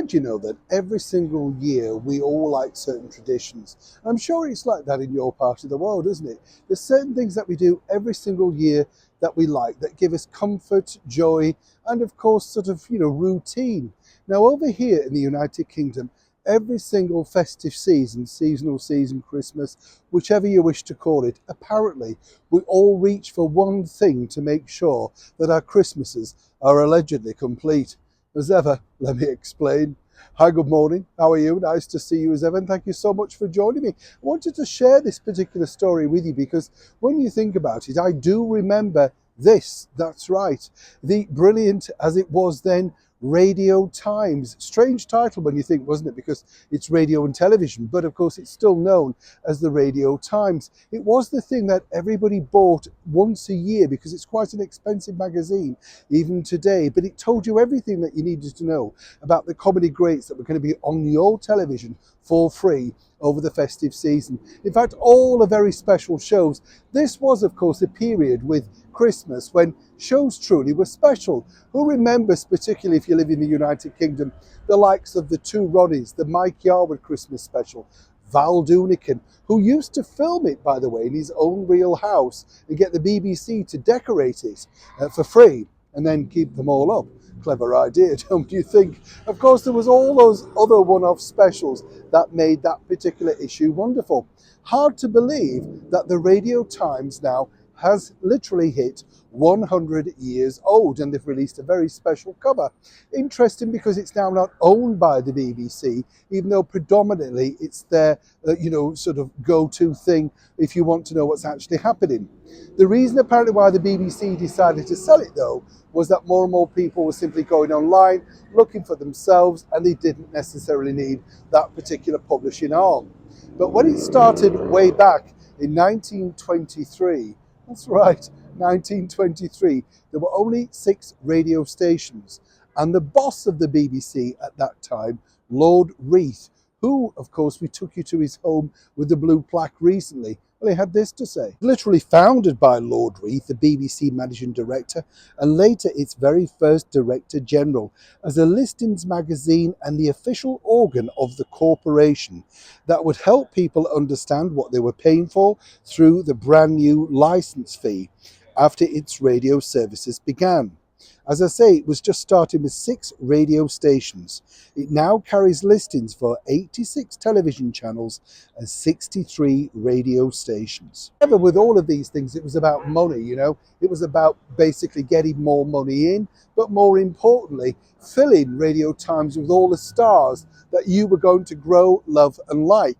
glad you know that every single year we all like certain traditions. I'm sure it's like that in your part of the world, isn't it? There's certain things that we do every single year that we like, that give us comfort, joy, and of course, sort of, routine. Now, over here in the United Kingdom, every single festive season, seasonal season, Christmas, whichever you wish to call it, apparently we all reach for one thing to make sure that our Christmases are allegedly complete. As ever, let me explain. Hi, good morning. How are you? Nice to see you as ever, and thank you so much for joining me. I wanted to share this particular story with you because when you think about it, I do remember this. That's right. The brilliant, as it was then, Radio Times. Strange title when you think, wasn't it? Because it's radio and television, but of course it's still known as the Radio Times. It was the thing that everybody bought once a year because it's quite an expensive magazine even today, but it told you everything that you needed to know about the comedy greats that were going to be on your television for free over the festive season. In fact, all the very special shows. This was, of course, a period with Christmas when shows truly were special. Who remembers, particularly if you live in the United Kingdom, the likes of the Two Ronnies, the Mike Yarwood Christmas special, Val Doonican, who used to film it, by the way, in his own real house and get the BBC to decorate it for free and then keep them all up. Clever idea, don't you think? Of course, there was all those other one-off specials that made that particular issue wonderful. Hard to believe that the Radio Times now has literally hit 100 years old, and they've released a very special cover. Interesting because it's now not owned by the BBC, even though predominantly it's their sort of go-to thing if you want to know what's actually happening. The reason apparently why the BBC decided to sell it, though, was that more and more people were simply going online looking for themselves, and they didn't necessarily need that particular publishing arm. But when it started way back in 1923, that's right, 1923, there were only 6 radio stations, and the boss of the BBC at that time, Lord Reith, who, of course, we took you to his home with the blue plaque recently. Well, he had this to say. Literally founded by Lord Reith, the BBC managing director, and later its very first director general, as a listings magazine and the official organ of the corporation that would help people understand what they were paying for through the brand new license fee after its radio services began. As I say, it was just starting with 6 radio stations. It now carries listings for 86 television channels and 63 radio stations. However, with all of these things, it was about money, It was about basically getting more money in, but more importantly, filling Radio Times with all the stars that you were going to grow, love and like.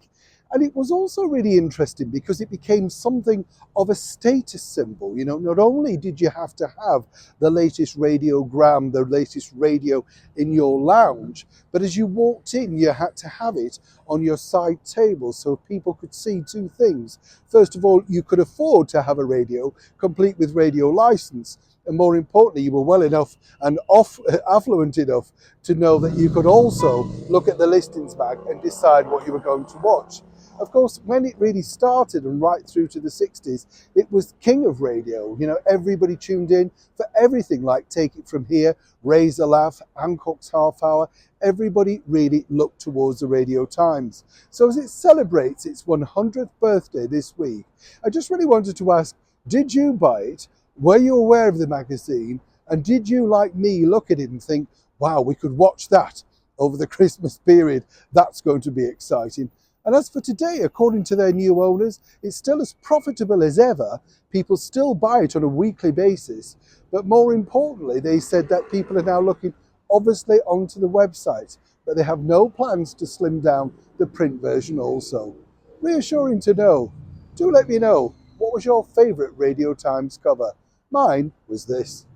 And it was also really interesting because it became something of a status symbol. Not only did you have to have the latest radiogram, the latest radio in your lounge, but as you walked in, you had to have it on your side table so people could see 2 things. First of all, you could afford to have a radio complete with radio license. And more importantly, you were well enough and affluent enough to know that you could also look at the listings bag and decide what you were going to watch. Of course, when it really started and right through to the 60s, it was king of radio. Everybody tuned in for everything like Take It From Here, Raise a Laugh, Hancock's Half Hour. Everybody really looked towards the Radio Times. So as it celebrates its 100th birthday this week, I just really wanted to ask, did you buy it? Were you aware of the magazine? And did you, like me, look at it and think, wow, we could watch that over the Christmas period? That's going to be exciting. And as for today, according to their new owners, it's still as profitable as ever. People still buy it on a weekly basis. But more importantly, they said that people are now looking obviously onto the website, but they have no plans to slim down the print version also. Reassuring to know. Do let me know, what was your favourite Radio Times cover? Mine was this.